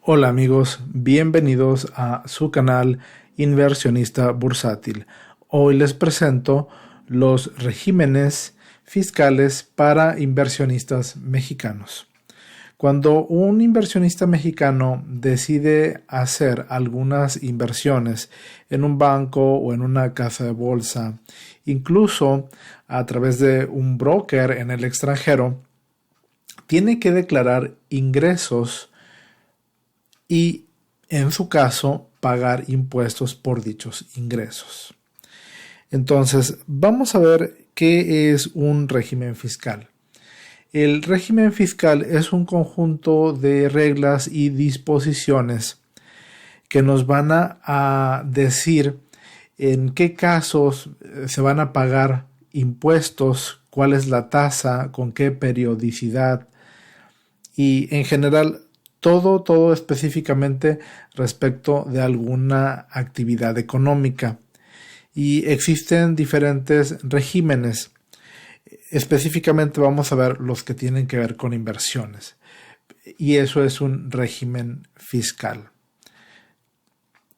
Hola amigos, bienvenidos a su canal Inversionista Bursátil. Hoy les presento los regímenes fiscales para inversionistas mexicanos. Cuando un inversionista mexicano decide hacer algunas inversiones en un banco o en una casa de bolsa, incluso a través de un broker en el extranjero, tiene que declarar ingresos y, en su caso, pagar impuestos por dichos ingresos. Entonces, vamos a ver qué es un régimen fiscal. El régimen fiscal es un conjunto de reglas y disposiciones que nos van a decir en qué casos se van a pagar impuestos, cuál es la tasa, con qué periodicidad y, en general, todo específicamente respecto de alguna actividad económica. Y existen diferentes regímenes. Específicamente vamos a ver los que tienen que ver con inversiones. Y eso es un régimen fiscal.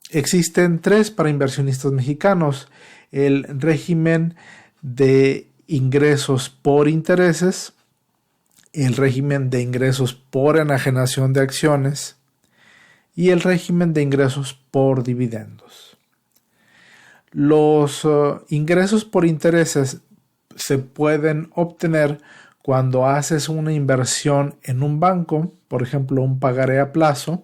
Existen tres para inversionistas mexicanos. El régimen de ingresos por intereses, el régimen de ingresos por enajenación de acciones y el régimen de ingresos por dividendos. Los ingresos por intereses se pueden obtener cuando haces una inversión en un banco, por ejemplo, un pagaré a plazo,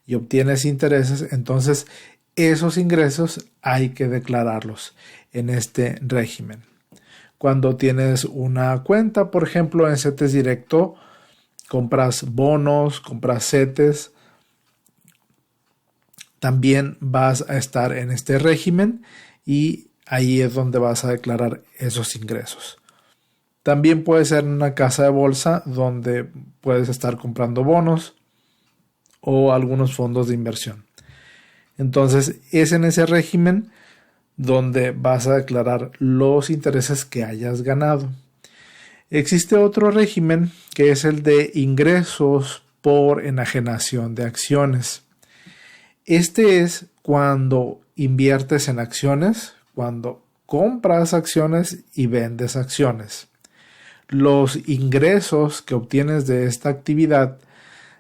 y obtienes intereses. Entonces, esos ingresos hay que declararlos en este régimen. Cuando tienes una cuenta, por ejemplo, en CETES Directo, compras bonos, compras CETES, también vas a estar en este régimen y ahí es donde vas a declarar esos ingresos. También puede ser en una casa de bolsa donde puedes estar comprando bonos o algunos fondos de inversión. Entonces, es en ese régimen donde vas a declarar los intereses que hayas ganado. Existe otro régimen que es el de ingresos por enajenación de acciones. Este es cuando inviertes en acciones, cuando compras acciones y vendes acciones. Los ingresos que obtienes de esta actividad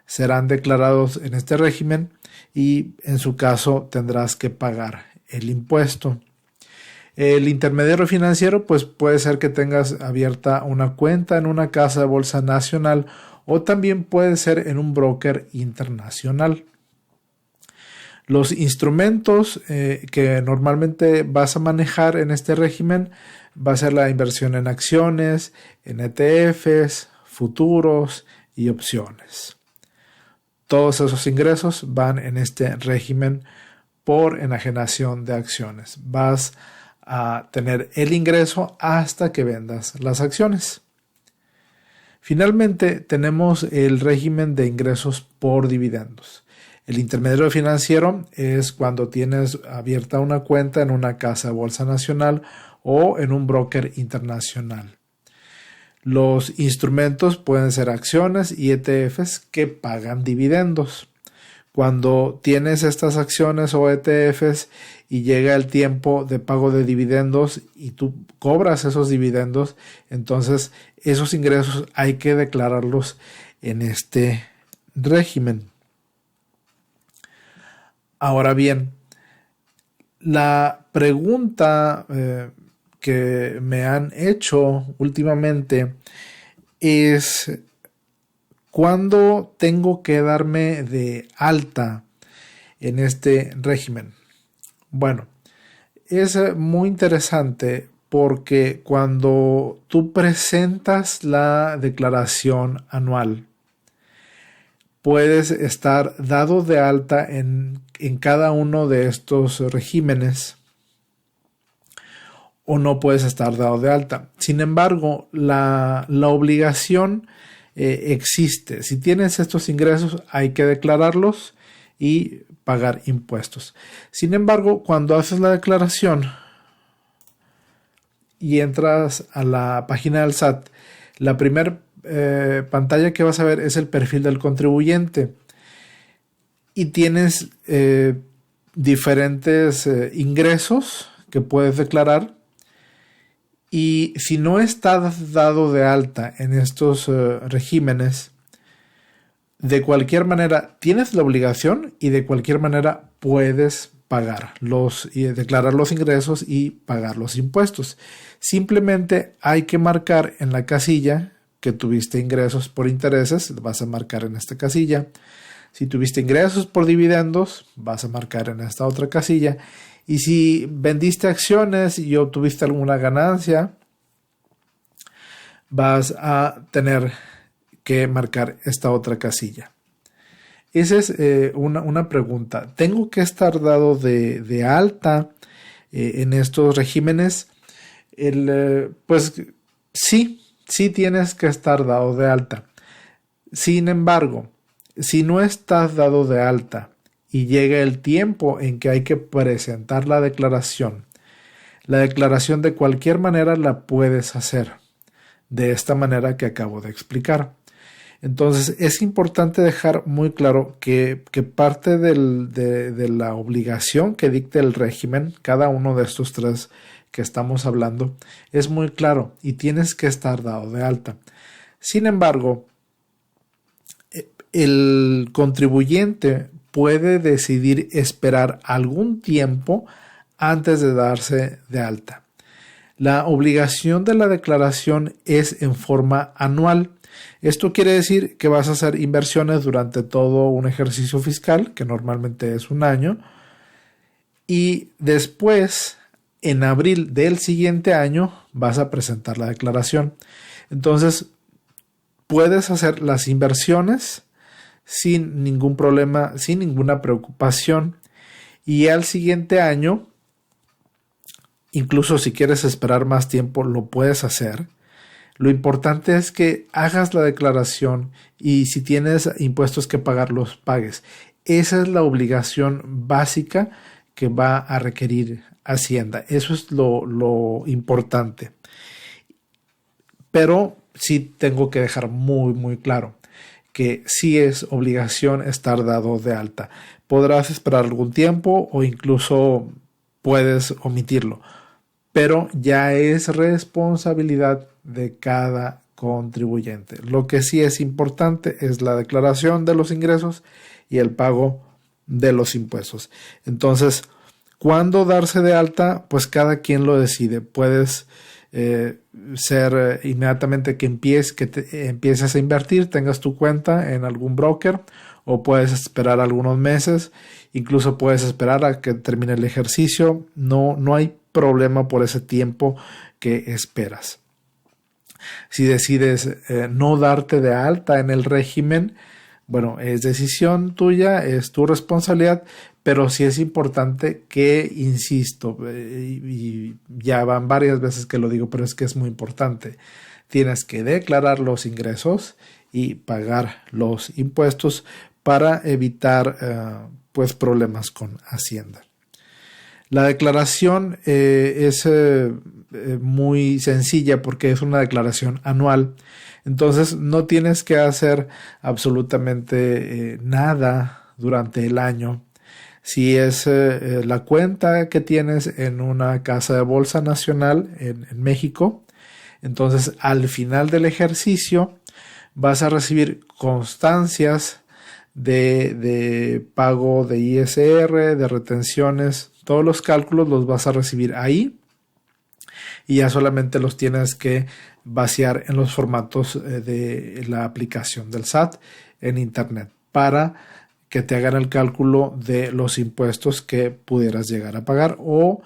serán declarados en este régimen y en su caso tendrás que pagar el impuesto. El intermediario financiero, pues puede ser que tengas abierta una cuenta en una casa de bolsa nacional o también puede ser en un broker internacional. Los instrumentos que normalmente vas a manejar en este régimen va a ser la inversión en acciones, en ETFs, futuros y opciones. Todos esos ingresos van en este régimen por enajenación de acciones. Vas a tener el ingreso hasta que vendas las acciones. Finalmente, tenemos el régimen de ingresos por dividendos. El intermediario financiero es cuando tienes abierta una cuenta en una casa de bolsa nacional o en un broker internacional. Los instrumentos pueden ser acciones y ETFs que pagan dividendos. Cuando tienes estas acciones o ETFs y llega el tiempo de pago de dividendos y tú cobras esos dividendos, entonces esos ingresos hay que declararlos en este régimen. Ahora bien, la pregunta que me han hecho últimamente es: ¿cuándo tengo que darme de alta en este régimen? Bueno, es muy interesante porque cuando tú presentas la declaración anual, puedes estar dado de alta en cada uno de estos regímenes o no puedes estar dado de alta. Sin embargo, la obligación existe. Si tienes estos ingresos, hay que declararlos y pagar impuestos. Sin embargo, cuando haces la declaración y entras a la página del SAT, la primera pantalla que vas a ver es el perfil del contribuyente. y tienes diferentes ingresos que puedes declarar. Y si no estás dado de alta en estos regímenes, de cualquier manera tienes la obligación y de cualquier manera puedes pagar declarar los ingresos y pagar los impuestos. Simplemente hay que marcar en la casilla que tuviste ingresos por intereses, vas a marcar en esta casilla. Si tuviste ingresos por dividendos, vas a marcar en esta otra casilla. Y si vendiste acciones y obtuviste alguna ganancia, vas a tener que marcar esta otra casilla. Esa es una pregunta. ¿Tengo que estar dado de alta en estos regímenes? Pues sí tienes que estar dado de alta. Sin embargo, si no estás dado de alta y llega el tiempo en que hay que presentar la declaración de cualquier manera la puedes hacer de esta manera que acabo de explicar. Entonces es importante dejar muy claro que parte de la obligación que dicta el régimen, cada uno de estos tres que estamos hablando, es muy claro y tienes que estar dado de alta. Sin embargo, el contribuyente puede decidir esperar algún tiempo antes de darse de alta. La obligación de la declaración es en forma anual. Esto quiere decir que vas a hacer inversiones durante todo un ejercicio fiscal, que normalmente es un año, y después, en abril del siguiente año, vas a presentar la declaración. Entonces, puedes hacer las inversiones sin ningún problema, sin ninguna preocupación, y al siguiente año, incluso si quieres esperar más tiempo, lo puedes hacer. Lo importante es que hagas la declaración y si tienes impuestos que pagar, los pagues. Esa es la obligación básica que va a requerir Hacienda. Eso es lo importante. Pero sí tengo que dejar muy, muy claro que sí es obligación estar dado de alta. Podrás esperar algún tiempo o incluso puedes omitirlo, pero ya es responsabilidad de cada contribuyente. Lo que sí es importante es la declaración de los ingresos y el pago de los impuestos. Entonces, ¿cuándo darse de alta? Pues cada quien lo decide. Puedes ser inmediatamente que empieces a invertir, tengas tu cuenta en algún broker, o puedes esperar algunos meses, incluso puedes esperar a que termine el ejercicio. No hay problema por ese tiempo que esperas. Si decides no darte de alta en el régimen, bueno, es decisión tuya, es tu responsabilidad, pero sí es importante que, insisto, y ya van varias veces que lo digo, pero es que es muy importante, tienes que declarar los ingresos y pagar los impuestos para evitar pues problemas con Hacienda. La declaración es muy sencilla porque es una declaración anual. Entonces no tienes que hacer absolutamente nada durante el año. Si es la cuenta que tienes en una casa de bolsa nacional en México, entonces al final del ejercicio vas a recibir constancias de pago de ISR, de retenciones. Todos los cálculos los vas a recibir ahí y ya solamente los tienes que vaciar en los formatos de la aplicación del SAT en internet para que te hagan el cálculo de los impuestos que pudieras llegar a pagar, o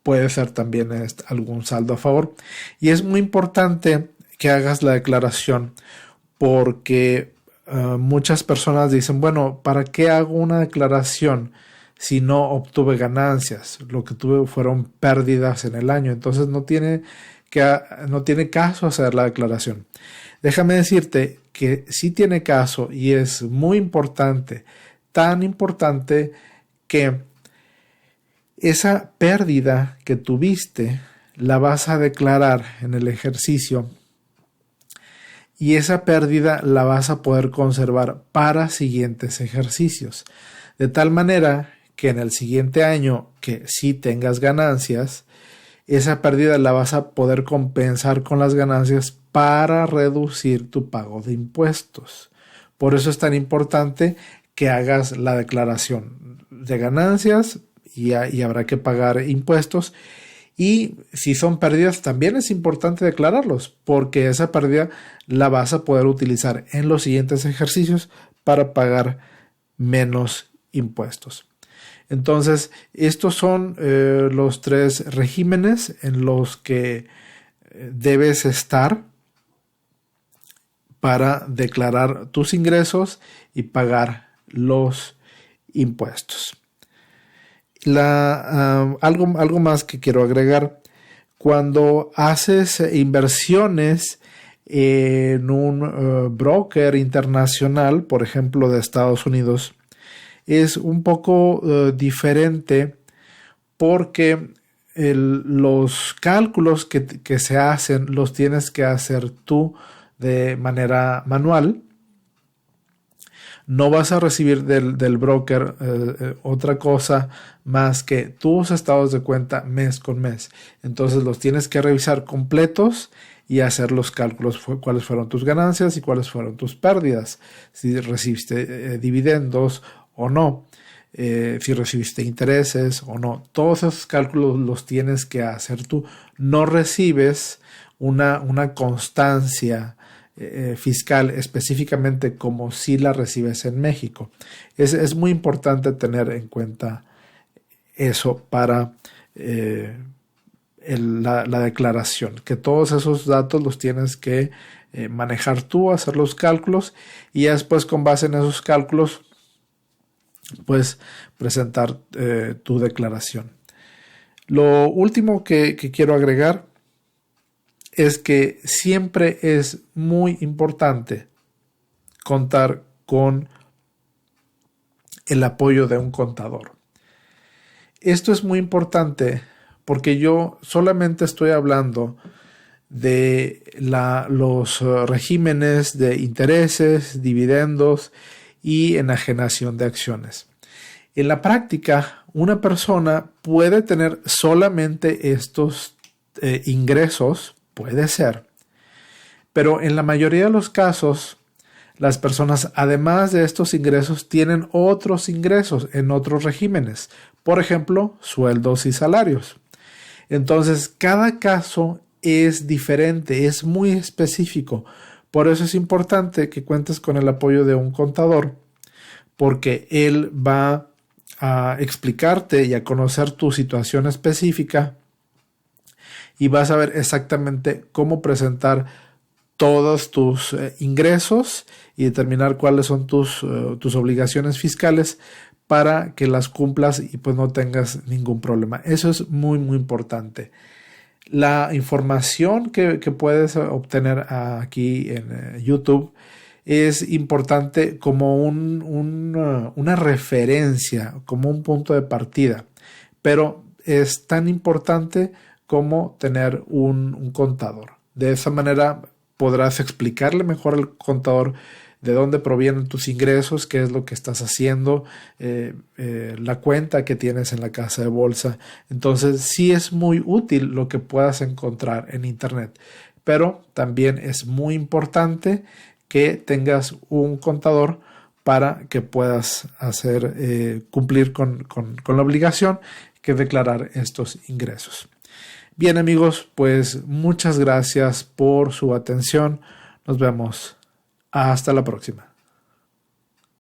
puede ser también algún saldo a favor. Y es muy importante que hagas la declaración porque muchas personas dicen, bueno, ¿para qué hago una declaración si no obtuve ganancias? Lo que tuve fueron pérdidas en el año, entonces no tiene caso hacer la declaración. Déjame decirte que sí tiene caso y es muy importante, tan importante que esa pérdida que tuviste la vas a declarar en el ejercicio y esa pérdida la vas a poder conservar para siguientes ejercicios. De tal manera que en el siguiente año que sí tengas ganancias, esa pérdida la vas a poder compensar con las ganancias para reducir tu pago de impuestos. Por eso es tan importante que hagas la declaración de ganancias y habrá que pagar impuestos. Y si son pérdidas, también es importante declararlos, porque esa pérdida la vas a poder utilizar en los siguientes ejercicios para pagar menos impuestos. Entonces, estos son los 3 regímenes en los que debes estar para declarar tus ingresos y pagar los impuestos. Algo más que quiero agregar: cuando haces inversiones en un broker internacional, por ejemplo de Estados Unidos, es un poco diferente, porque los cálculos que se hacen los tienes que hacer tú de manera manual. No vas a recibir del broker otra cosa más que tus estados de cuenta mes con mes. Entonces los tienes que revisar completos y hacer los cálculos, cuáles fueron tus ganancias y cuáles fueron tus pérdidas, si recibiste dividendos o no, si recibiste intereses o no. Todos esos cálculos los tienes que hacer tú. No recibes una constancia fiscal específicamente como si la recibes en México. Es muy importante tener en cuenta eso para la declaración, que todos esos datos los tienes que manejar tú, hacer los cálculos y después, con base en esos cálculos, pues presentar tu declaración. Lo último que quiero agregar es que siempre es muy importante contar con el apoyo de un contador. Esto es muy importante porque yo solamente estoy hablando de los regímenes de intereses, dividendos y enajenación de acciones. En la práctica, una persona puede tener solamente estos ingresos. Puede ser, pero en la mayoría de los casos, las personas, además de estos ingresos, tienen otros ingresos en otros regímenes, por ejemplo, sueldos y salarios. Entonces, cada caso es diferente, es muy específico. Por eso es importante que cuentes con el apoyo de un contador, porque él va a explicarte y a conocer tu situación específica, y vas a ver exactamente cómo presentar todos tus ingresos y determinar cuáles son tus obligaciones fiscales para que las cumplas y pues no tengas ningún problema. Eso es muy, muy importante. La información que puedes obtener aquí en YouTube es importante como una referencia, como un punto de partida, pero es tan importante como tener un contador. De esa manera podrás explicarle mejor al contador de dónde provienen tus ingresos, qué es lo que estás haciendo, la cuenta que tienes en la casa de bolsa. Entonces sí es muy útil lo que puedas encontrar en internet, pero también es muy importante que tengas un contador para que puedas hacer cumplir con la obligación que declarar estos ingresos. Bien, amigos, pues muchas gracias por su atención. Nos vemos. Hasta la próxima.